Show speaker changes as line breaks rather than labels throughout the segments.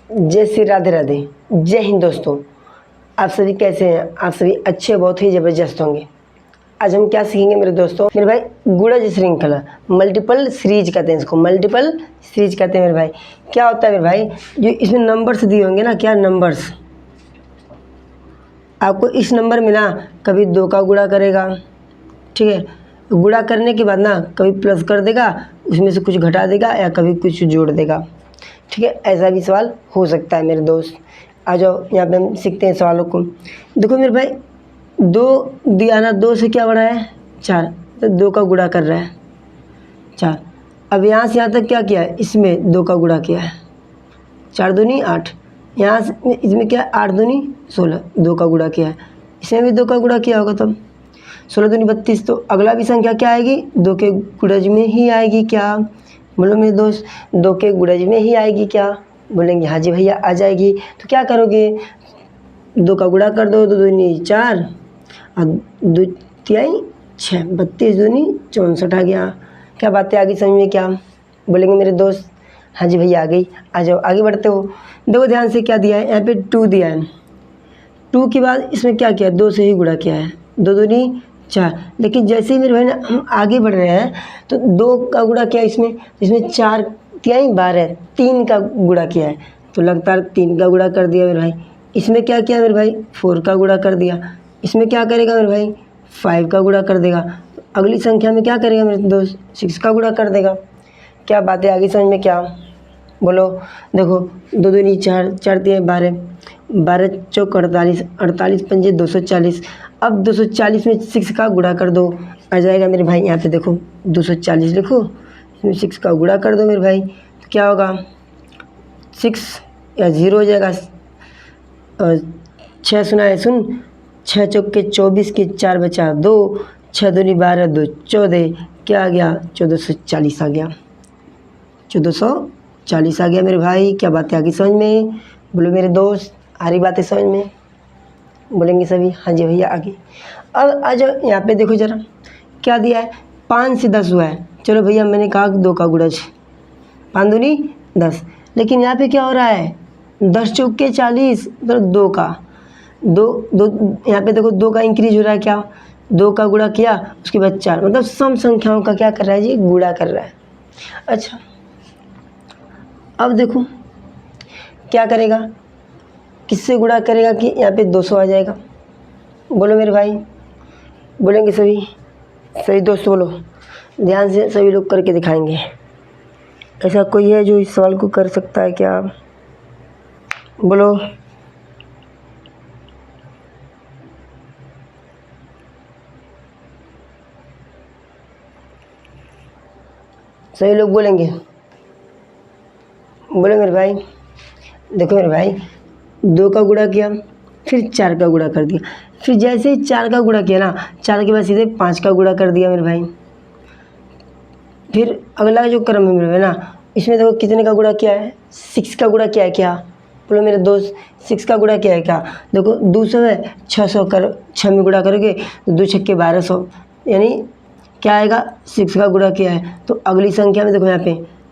जय श्री राधे राधे, जय हिंद दोस्तों। आप सभी कैसे हैं? आप सभी अच्छे बहुत ही ज़बरदस्त होंगे। आज हम क्या सीखेंगे मेरे दोस्तों? मेरे भाई गुणज श्रृंखला, मल्टीपल सीरीज कहते हैं इसको, मल्टीपल सीरीज कहते हैं मेरे भाई। क्या होता है मेरे भाई? जो इसमें नंबर्स दिए होंगे ना, क्या नंबर्स, आपको इस नंबर में ना कभी 2 का गुणा करेगा, ठीक है, गुणा करने के बाद ना कभी प्लस कर देगा, उसमें से कुछ घटा देगा या कभी कुछ जोड़ देगा, ठीक है। ऐसा भी सवाल हो सकता है मेरे दोस्त। आ जाओ यहाँ पे हम सीखते हैं सवालों को। देखो मेरे भाई 2 दिया ना, 2 से क्या बड़ा है 4, तो 2 का गुणा कर रहा है 4। अब यहाँ से यहाँ तक क्या किया है, इसमें 2 का गुणा किया है, 4 दूनी 8। यहाँ से इसमें क्या है, 8 दूनी 16, 2 का गुणा किया है, इसमें भी 2 का गुणा किया होगा तब 16 दूनी 32। तो अगला भी संख्या क्या आएगी, 2 के गुणज में ही आएगी। क्या बोलो मेरे दोस्त, 2 के गुणज में ही आएगी क्या? बोलेंगे हाँ जी भैया आ जाएगी। तो क्या करोगे, 2 का गुणा कर दो, 2 दूनी 4 और 2 तिहाई 6, 32 दूनी 64 आ गया। क्या बातें आ गई समझ में? क्या बोलेंगे मेरे दोस्त? हाँ जी भैया आ गई। आ जाओ आगे बढ़ते हो। देखो ध्यान से क्या दिया है, यहाँ पे 2 दिया है, 2 के बाद इसमें क्या किया, 2 से ही गुणा किया है, 2 दूनी 4। लेकिन जैसे ही मेरे भाई ना हम आगे बढ़ रहे हैं तो 2 का गुणा किया इसमें 4 तिहाई 12, 3 का गुणा किया है, तो लगातार 3 का गुणा कर दिया मेरे भाई। इसमें क्या किया मेरे भाई, 4 का गुणा कर दिया। इसमें क्या करेगा मेरे भाई, 5 का गुणा कर देगा। तो अगली संख्या में क्या करेगा मेरे दोस्त, 6 का गुणा कर देगा। क्या बातें आगे समझ में? क्या बोलो? देखो 2 दूनी 4, 4 तिहाई 12, 12 चौक 48, 48 पंजे 240। अब 240 में 6 का गुणा कर दो, आ जाएगा मेरे भाई। यहाँ पे देखो 240 लिखो, इसमें 6 का गुणा कर दो मेरे भाई, तो क्या होगा, 6 या 0 हो जाएगा। 6 सुना है सुन, 6 चौक के 24 के 4 बचा 2, 6 दूनी 12, 2 14, क्या आ गया, 1440 आ गया, 1440 आ गया मेरे भाई। क्या बातें आ गई समझ में? बोलो मेरे दोस्त, आ रही बातें समझ में? बोलेंगे सभी हाँ जी भैया आ गई। अब आ जाओ यहाँ पे देखो ज़रा क्या दिया है, 5 से 10 हुआ है। चलो भैया मैंने कहा 2 का गुणज, 5 दूनी 10। लेकिन यहाँ पे क्या हो रहा है, 10 चौक के 40, मतलब 2 का 2 यहाँ पे देखो 2 का इंक्रीज हो रहा है। क्या, 2 का गुणा किया उसके बाद 4, मतलब सम संख्याओं का क्या कर रहा है जी, गुणा कर रहा है। अच्छा अब देखो क्या करेगा, किससे गुणा करेगा कि यहाँ पे 200 आ जाएगा। बोलो मेरे भाई, बोलेंगे सभी दोस्त बोलो, ध्यान से सभी लोग करके दिखाएंगे। ऐसा कोई है जो इस सवाल को कर सकता है क्या? बोलो सभी लोग बोलेंगे। बोले मेरे भाई, देखो मेरे भाई 2 का गुणा किया, फिर 4 का गुणा कर दिया, फिर जैसे ही 4 का गुणा किया ना, 4 के बाद सीधे 5 का गुणा कर दिया मेरे भाई। फिर अगला जो क्रम है मेरे भाई ना, इसमें देखो कितने का गुणा किया है, 6 का गुणा किया है। क्या बोलो मेरे दोस्त, 6 का गुणा किया है क्या? देखो 200 है, 600 कर 6 में गुणा करोगे तो 2 छक्के 1200, यानी क्या आएगा, 6 का गुणा किया है। तो अगली संख्या में देखो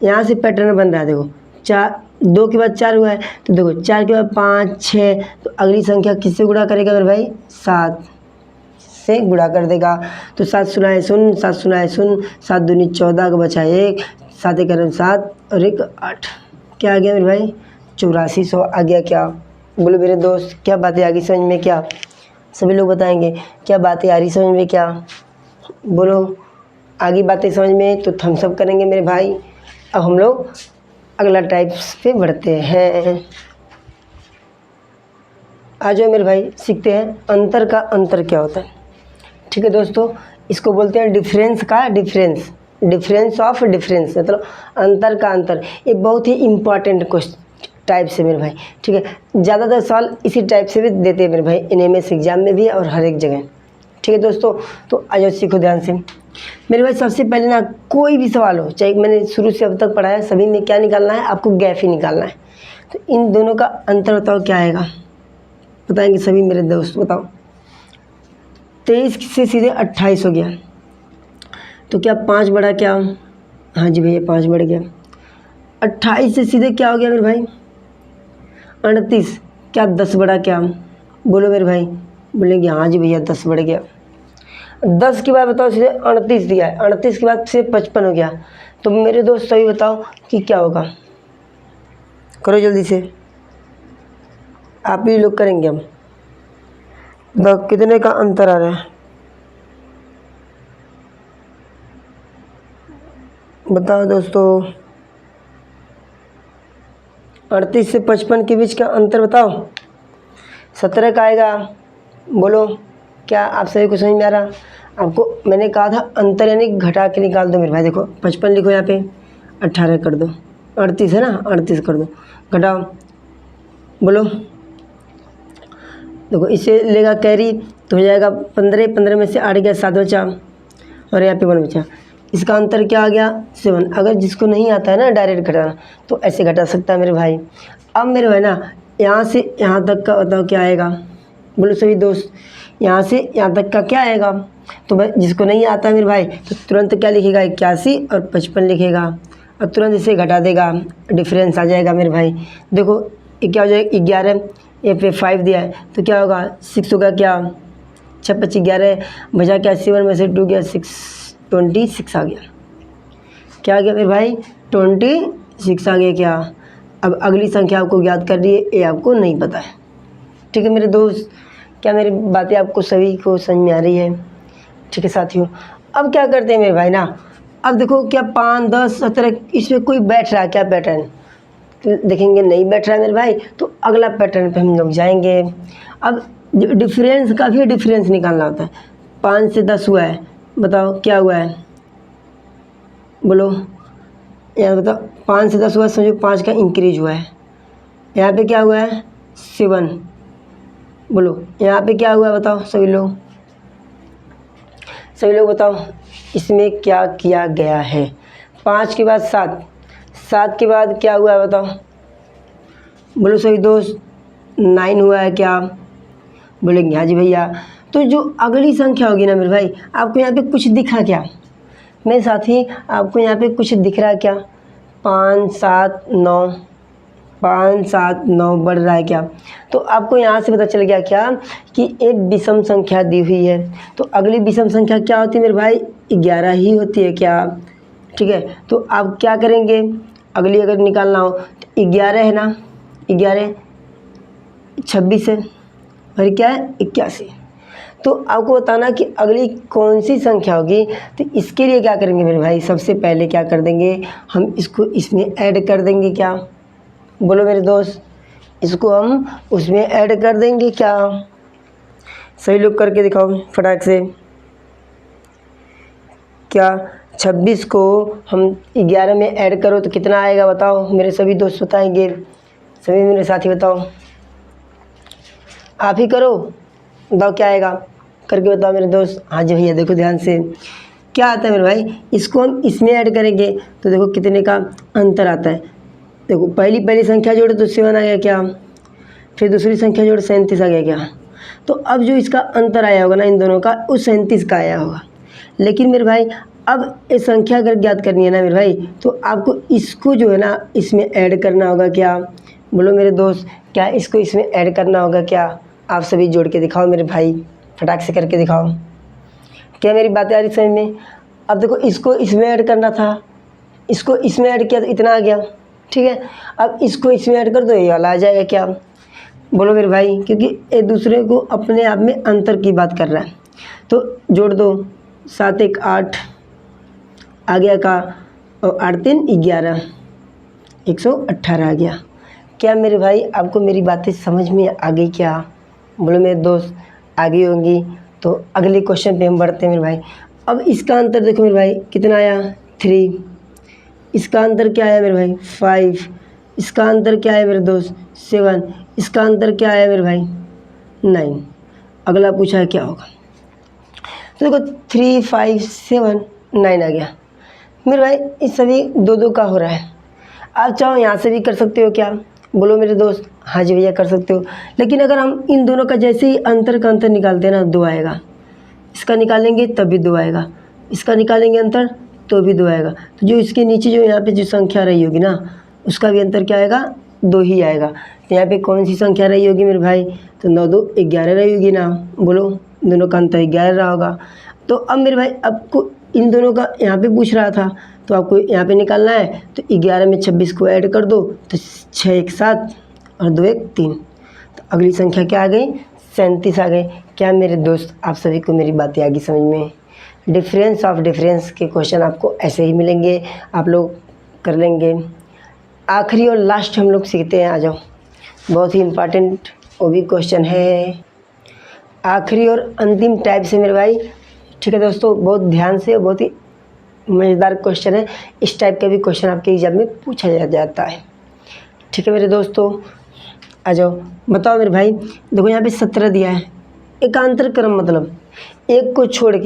यहाँ से पैटर्न बन रहा है। देखो 2 के बाद 4 हुआ है, तो देखो 4 के बाद 5 6, तो अगली संख्या किससे गुणा करेगा मेरे भाई, 7 से गुणा कर देगा। तो 7 सुनाए सुन, 7 सुनाए सुन, 7 दूनी 14 का बचा 1, 7 एक 7 और 1 8, क्या आ गया मेरे भाई, 8400 आ गया। क्या बोलो मेरे दोस्त, क्या बातें आ गई समझ में? क्या सभी लोग बताएंगे क्या बातें आ रही समझ में? क्या बोलो आगे बातें समझ में? तो थम्स अप करेंगे मेरे भाई। अब हम लोग अगला टाइप्स पे बढ़ते हैं। आ जाओ मेरे भाई, सीखते हैं अंतर का अंतर क्या होता है। ठीक है दोस्तों, इसको बोलते हैं डिफरेंस का डिफरेंस, डिफरेंस ऑफ डिफरेंस, मतलब अंतर का अंतर। ये बहुत ही इम्पॉर्टेंट क्वेश्चन टाइप से मेरे भाई, ठीक है। ज़्यादातर सवाल इसी टाइप से भी देते हैं मेरे भाई, एनएमएस एग्जाम में भी और हर एक जगह, ठीक है दोस्तों। तो आ जाओ सीखो ध्यान से मेरे भाई। सबसे पहले ना कोई भी सवाल हो, चाहे मैंने शुरू से अब तक पढ़ाया, सभी में क्या निकालना है, आपको गैप ही निकालना है। तो इन दोनों का अंतर बताओ क्या आएगा, बताएंगे सभी मेरे दोस्त, बताओ। 23 से सीधे 28 हो गया, तो क्या 5 बढ़ा क्या? हाँ जी भैया 5 बढ़ गया। 28 से सीधे क्या हो गया मेरे भाई, 38, क्या 10 बढ़ा क्या? बोलो मेरे भाई। बोलेंगे हाँ जी भैया 10 बढ़ गया। 10 के बाद बताओ सीधे 38 दिया है, 38 के बाद से 55 हो गया। तो मेरे दोस्त सही बताओ कि क्या होगा? करो जल्दी से, आप ही लोग करेंगे। हम बताओ कितने का अंतर आ रहा है? बताओ दोस्तों, 38 से 55 के बीच का अंतर बताओ। 17 का आएगा। बोलो, क्या आप सभी को समझ में आ रहा? आपको मैंने कहा था अंतर यानी घटा के निकाल दो मेरे भाई। देखो 55 लिखो यहाँ पे, 18 कर दो, 38 है ना, 38 कर दो, घटाओ। बोलो, देखो इसे लेगा कैरी तो हो जाएगा 15, 15 में से 8 गया, 7 बचा और यहाँ पे 1 बचा। इसका अंतर क्या आ गया? 7। अगर जिसको नहीं आता है ना डायरेक्ट घटाना तो ऐसे घटा सकता है मेरे भाई। अब मेरे भाई ना यहाँ से यहाँ तक का बताओ क्या आएगा? बोलो सभी दोस्त, यहाँ से यहाँ तक का क्या आएगा? तो भाई जिसको नहीं आता मेरे भाई तो तुरंत क्या लिखेगा? 81 और 55 लिखेगा और तुरंत इसे घटा देगा, डिफरेंस आ जाएगा मेरे भाई। देखो ये क्या हो जाएगा? 11, ये पे 5 दिया है तो क्या होगा? 6 होगा। क्या 6 25 11 बचा क्या? 7 में से 2 गया, 6 26 आ गया। क्या आ गया मेरे भाई? 26 आ गया। क्या अब अगली संख्या आपको याद करनी है, ये आपको नहीं पता है। ठीक है मेरे दोस्त, क्या मेरी बातें आपको सभी को समझ में आ रही है? ठीक है साथियों, अब क्या करते हैं मेरे भाई ना, अब देखो क्या 5 10 17 इसमें कोई बैठ रहा है क्या पैटर्न? तो देखेंगे नहीं बैठ रहा है मेरे भाई तो अगला पैटर्न पे हम लोग जाएंगे। अब डिफरेंस का भी डिफरेंस निकालना होता है। 5 से 10 हुआ है, बताओ क्या हुआ है? बोलो यहाँ बताओ, 5 से 10 हुआ, समझो 5 का इंक्रीज हुआ है। यहाँ पे क्या हुआ है? 7। बोलो यहाँ पे क्या हुआ है? बताओ सभी लोग, सभी लोग बताओ इसमें क्या किया गया है? 5 के बाद 7, 7 के बाद क्या हुआ है? बताओ बोलो सभी दोस्त, 9 हुआ है। क्या बोलेंगे? हाँ जी भैया। तो जो अगली संख्या होगी ना मेरे भाई, आपको यहाँ पे कुछ दिखा क्या मेरे साथी? आपको यहाँ पे कुछ दिख रहा है क्या? 5 7 9, 5 7 9 बढ़ रहा है क्या? तो आपको यहाँ से पता चल गया क्या कि एक विषम संख्या दी हुई है। तो अगली विषम संख्या क्या होती है मेरे भाई? 11 ही होती है। क्या ठीक है, तो आप क्या करेंगे? अगली अगर निकालना हो तो 11 है ना, 11 26 है और क्या है? 81। तो आपको बताना कि अगली कौन सी संख्या होगी। तो इसके लिए क्या करेंगे मेरे भाई? सबसे पहले क्या कर देंगे? हम इसको इसमें ऐड कर देंगे। क्या बोलो मेरे दोस्त, इसको हम उसमें ऐड कर देंगे। क्या सही लोग करके दिखाओ फटाक से। क्या 26 को हम 11 में ऐड करो तो कितना आएगा? बताओ मेरे सभी दोस्त बताएंगे, सभी मेरे साथी बताओ, आप ही करो, बताओ क्या आएगा करके बताओ मेरे दोस्त। हाँ जी भैया, देखो ध्यान से क्या आता है मेरे भाई, इसको हम इसमें ऐड करेंगे तो देखो कितने का अंतर आता है। देखो पहली संख्या जोड़े तो 7 आ गया। क्या फिर दूसरी संख्या जोड़े 37 आ गया। क्या तो अब जो इसका अंतर आया होगा ना इन दोनों का, उस 37 का आया होगा। लेकिन मेरे भाई अब ये संख्या अगर ज्ञात करनी है ना मेरे भाई, तो आपको इसको जो है ना इसमें ऐड करना होगा। क्या बोलो मेरे दोस्त, क्या इसको इसमें ऐड करना होगा? क्या आप सभी जोड़ के दिखाओ मेरे भाई, फटाक से करके दिखाओ। क्या मेरी बातें आ रही समझ में? अब देखो इसको इसमें ऐड करना था, इसको इसमें ऐड किया तो इतना आ गया। ठीक है, अब इसको इसमें ऐड कर दो, ये वाला आ जाएगा। क्या बोलो मेरे भाई, क्योंकि एक दूसरे को अपने आप में अंतर की बात कर रहा है। तो जोड़ दो, 7 1 8 आ गया का, और 8 3 11, 118 आ गया। क्या मेरे भाई आपको मेरी बातें समझ में आ गई? क्या बोलो मेरे दोस्त, आ गई होंगी। तो अगले क्वेश्चन पे हम बढ़ते हैं मेरे भाई। अब इसका अंतर देखो मेरे भाई कितना आया? 3। इसका अंतर क्या आया मेरे भाई? 5। इसका अंतर क्या है मेरे दोस्त? 7। इसका अंतर क्या आया मेरे भाई? 9। अगला पूछा है क्या होगा? तो देखो 3 5 7 9 आ गया मेरे भाई। इस सभी 2 का हो रहा है। आप चाहो यहाँ से भी कर सकते हो। क्या बोलो मेरे दोस्त? हाँ जी भैया कर सकते हो। लेकिन अगर हम इन दोनों का जैसे ही अंतर का अंतर निकालते हैं ना, 2 आएगा। इसका निकालेंगे तब भी 2 आएगा, इसका निकालेंगे अंतर तो भी 2 आएगा। तो जो इसके नीचे जो यहाँ पे जो संख्या रही होगी ना, उसका भी अंतर क्या आएगा? 2 ही आएगा। तो यहाँ पे कौन सी संख्या रही होगी मेरे भाई? तो 9 2 11 रही होगी ना। बोलो, दोनों का अंतर 11 रहा होगा। तो अब मेरे भाई आपको इन दोनों का यहाँ पे पूछ रहा था, तो आपको यहाँ पे निकालना है। तो 11 में 26 को ऐड कर दो, तो 6 1 7 और 2 1 3। तो अगली संख्या क्या आ गई? 37 आ गई। क्या मेरे दोस्त आप सभी को मेरी बातें आ गई समझ में? डिफरेंस ऑफ डिफरेंस के क्वेश्चन आपको ऐसे ही मिलेंगे, आप लोग कर लेंगे। आखिरी और लास्ट हम लोग सीखते हैं, आ जाओ। बहुत ही इम्पॉर्टेंट वो भी क्वेश्चन है, आखिरी और अंतिम टाइप से मेरे भाई। ठीक है दोस्तों, बहुत ध्यान से, बहुत ही मज़ेदार क्वेश्चन है। इस टाइप का भी क्वेश्चन आपके एग्जाम में पूछा जाता है। ठीक है मेरे दोस्तों, आ जाओ। बताओ मेरे भाई, देखो यहाँ पे 17 दिया है। एकांतर क्रम मतलब एक को छोड़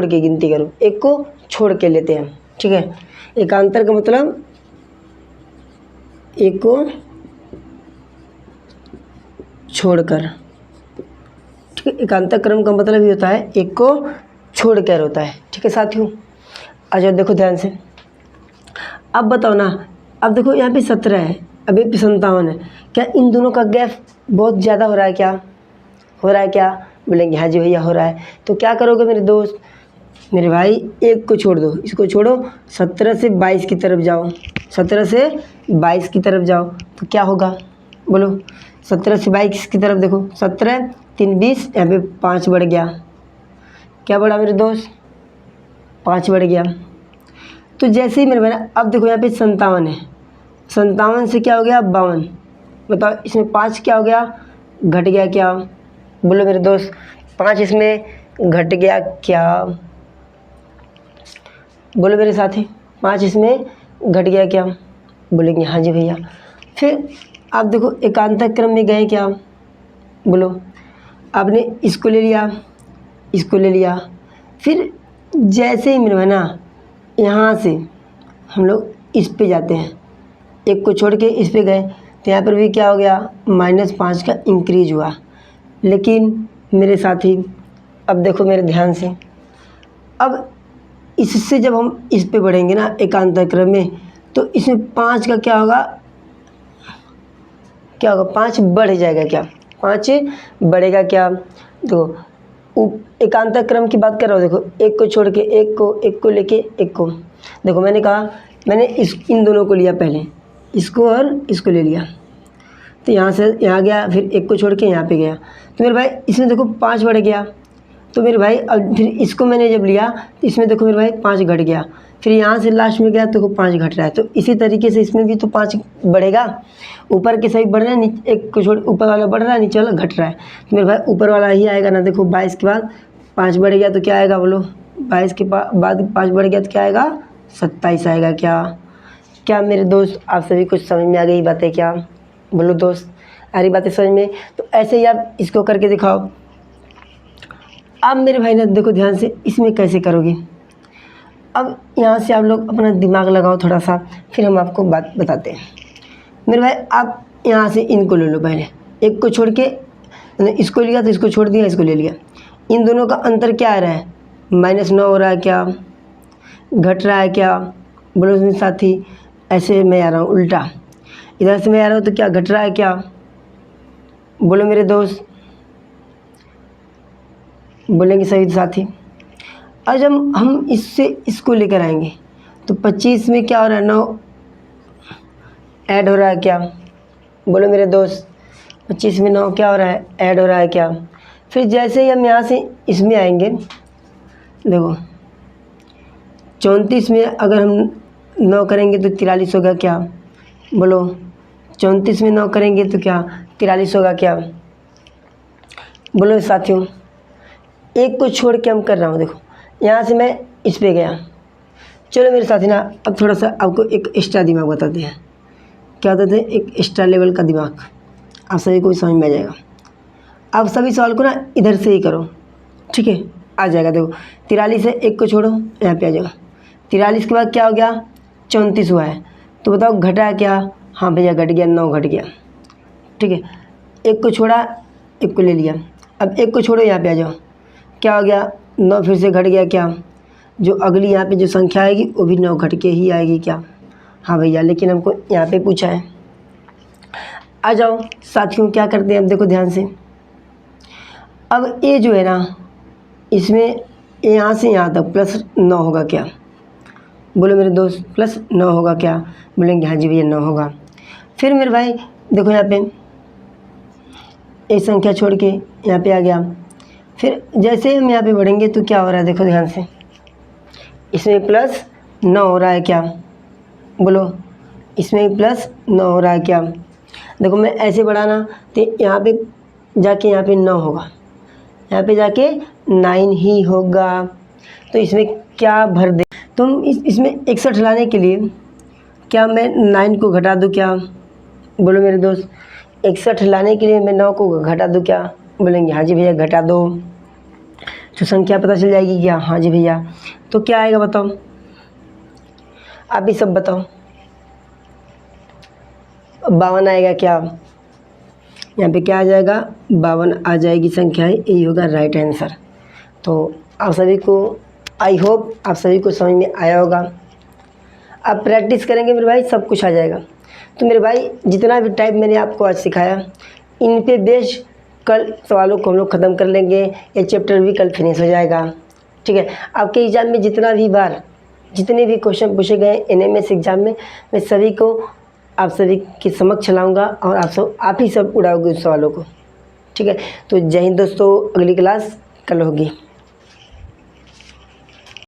के गिनती करो, एक को छोड़ के लेते हैं। ठीक है, एकांतर का मतलब एक को छोड़कर। ठीक है, एकांतर क्रम का मतलब ये होता है एक को छोड़कर होता है। ठीक है साथियों, आ जाओ देखो ध्यान से। अब बताओ ना, अब देखो यहाँ पे 17 है, अभी 57 है। क्या इन दोनों का गैप बहुत ज़्यादा हो रहा है? क्या हो रहा है? क्या बोलेंगे? हाँ जी भैया हो रहा है। तो क्या करोगे मेरे दोस्त? मेरे भाई एक को छोड़ दो, इसको छोड़ो, 17 से 22 की तरफ जाओ, 17 से 22 की तरफ जाओ। तो क्या होगा बोलो? 17 से 22 की तरफ देखो, 17 3 20, यहाँ पे 5 बढ़ गया। क्या बढ़ा मेरे दोस्त? 5 बढ़ गया। तो जैसे ही मेरे भाई अब देखो यहाँ पे 57 है, 57 से क्या हो गया? 52। बताओ इसमें 5 क्या हो गया? घट गया क्या? बोलो मेरे दोस्त, 5 इसमें घट गया क्या? बोलो मेरे साथी, 5 इसमें घट गया क्या? बोलेंगे हाँ जी भैया। फिर आप देखो एकांतर क्रम में गए क्या? बोलो, आपने इसको ले लिया, इसको ले लिया। फिर जैसे ही मेरे भाई ना यहाँ से हम लोग इस पे जाते हैं, एक को छोड़ के इस पे गए, तो यहाँ पर भी क्या हो गया? -5 का इंक्रीज हुआ। लेकिन मेरे साथी अब देखो मेरे ध्यान से, अब इससे जब हम इस पे बढ़ेंगे ना एकांतर क्रम में, तो इसमें 5 का क्या होगा? क्या होगा? 5 बढ़ जाएगा क्या? 5 बढ़ेगा क्या? देखो एकांतर क्रम की बात कर रहा हूँ। देखो एक को छोड़ के एक को लेके एक को, देखो मैंने कहा मैंने इन दोनों को लिया, पहले इसको और इसको ले लिया, तो यहाँ से यहाँ गया, फिर एक को छोड़ के यहाँ पे गया। तो मेरे भाई इसमें देखो 5 बढ़ गया। तो मेरे भाई अब फिर इसको मैंने जब लिया तो इसमें देखो मेरे भाई 5 घट गया। फिर यहाँ से लास्ट में गया तो देखो 5 घट रहा है। तो इसी तरीके से इसमें भी तो 5 बढ़ेगा। ऊपर के सभी बढ़ रहे हैं, नीचे एक को छोड़ ऊपर वाला बढ़ रहा है, नीचे वाला घट रहा है। तो मेरे भाई ऊपर वाला ही आएगा ना। देखो 22 के बाद 5 बढ़ गया तो क्या आएगा बोलो? 22 के बाद 5 बढ़ गया तो क्या आएगा? 27 आएगा। क्या मेरे दोस्त आप सभी कुछ समझ में आ गई बातें? क्या बोलो दोस्त, आ रही बातें समझ में? तो ऐसे ही आप इसको करके दिखाओ। अब मेरे भाई ना देखो ध्यान से, इसमें कैसे करोगे? अब यहाँ से आप लोग अपना दिमाग लगाओ थोड़ा सा, फिर हम आपको बात बताते हैं। मेरे भाई आप यहाँ से इनको ले लो, पहले एक को छोड़ के इसको लिया तो इसको छोड़ दिया, इसको ले लिया। इन दोनों का अंतर क्या आ रहा है? -9 हो रहा है क्या? घट रहा है क्या? बोलो उसमें साथी। ऐसे मैं आ रहा हूँ उल्टा, इधर से मैं आ रहा हूँ तो क्या घट रहा है क्या? बोलो मेरे दोस्त, बोलेंगे सही साथी। आज हम इससे इसको लेकर आएंगे तो 25 में क्या हो रहा है? 9 ऐड हो रहा है क्या? बोलो मेरे दोस्त, 25 में 9 क्या हो रहा है? ऐड हो रहा है क्या? फिर जैसे ही हम यहाँ से इसमें आएंगे, देखो 34 में अगर हम 9 करेंगे तो 43 होगा क्या? बोलो 34 में 9 करेंगे तो क्या 43 होगा क्या? बोलो साथियों, एक को छोड़ के हम कर रहा हूँ। देखो यहाँ से मैं इस पे गया। चलो मेरे साथी ना, अब थोड़ा सा आपको एक एक्स्ट्रा दिमाग बताते हैं। क्या बताते हैं? एक एक्स्ट्रा लेवल का दिमाग, आप सभी को समझ में आ जाएगा। आप सभी सवाल को ना इधर से ही करो, ठीक है? आ जाएगा। देखो 43 है, एक को छोड़ो, यहाँ पे आ जाएगा। 43 के बाद क्या हो गया? 34 हुआ है। तो बताओ घटा क्या? हाँ भैया घट गया, 9 घट गया। ठीक है, एक को छोड़ा, एक को ले लिया। अब एक को छोड़ो, यहाँ पे आ जाओ। क्या हो गया? 9 फिर से घट गया क्या? जो अगली यहाँ पे जो संख्या आएगी वो भी 9 घट के ही आएगी क्या? हाँ भैया, लेकिन हमको यहाँ पे पूछा है, आ जाओ साथियों, क्या करते हैं अब देखो ध्यान से। अब ये जो है ना, इसमें यहाँ से यहाँ तक +9 होगा क्या? बोलो मेरे दोस्त, +9 होगा क्या? बोलेंगे हाँ जी भैया 9 होगा। फिर मेरे भाई देखो यहाँ पे एक संख्या छोड़ के यहाँ पे आ गया। फिर जैसे हम यहाँ पे बढ़ेंगे तो क्या हो रहा है देखो ध्यान से, इसमें +9 हो रहा है क्या? बोलो, इसमें +9 हो रहा है क्या? देखो मैं ऐसे बढ़ाना तो यहाँ पे जाके यहाँ पे 9 होगा, यहाँ पे जाके 9 ही होगा। तो इसमें क्या भर दे तुम इसमें 61 लाने के लिए क्या मैं 9 को घटा दूँ क्या? बोलो मेरे दोस्त, 61 लाने के लिए मैं 9 को घटा दूँ क्या? बोलेंगे हाँ जी भैया घटा दो। तो संख्या पता चल जाएगी क्या? हाँ जी भैया। तो क्या आएगा बताओ, आप ही सब बताओ। 52 आएगा क्या? यहाँ पे क्या आ जाएगा? 52 आ जाएगी संख्या, यही होगा राइट आंसर। तो आप सभी को, आई होप आप सभी को समझ में आया होगा। आप प्रैक्टिस करेंगे मेरे भाई, सब कुछ आ जाएगा। तो मेरे भाई जितना भी टाइप मैंने आपको आज सिखाया, इन पे बेस्ड कल सवालों को हम लोग ख़त्म कर लेंगे। ये चैप्टर भी कल फिनिश हो जाएगा, ठीक है। आपके एग्ज़ाम में जितने भी क्वेश्चन पूछे गए NMS एग्ज़ाम में, मैं सभी को आप सभी के समक्ष लाऊंगा और आप ही सब उड़ाओगे उस सवालों को, ठीक है। तो जय हिंद दोस्तों, अगली क्लास कल होगी।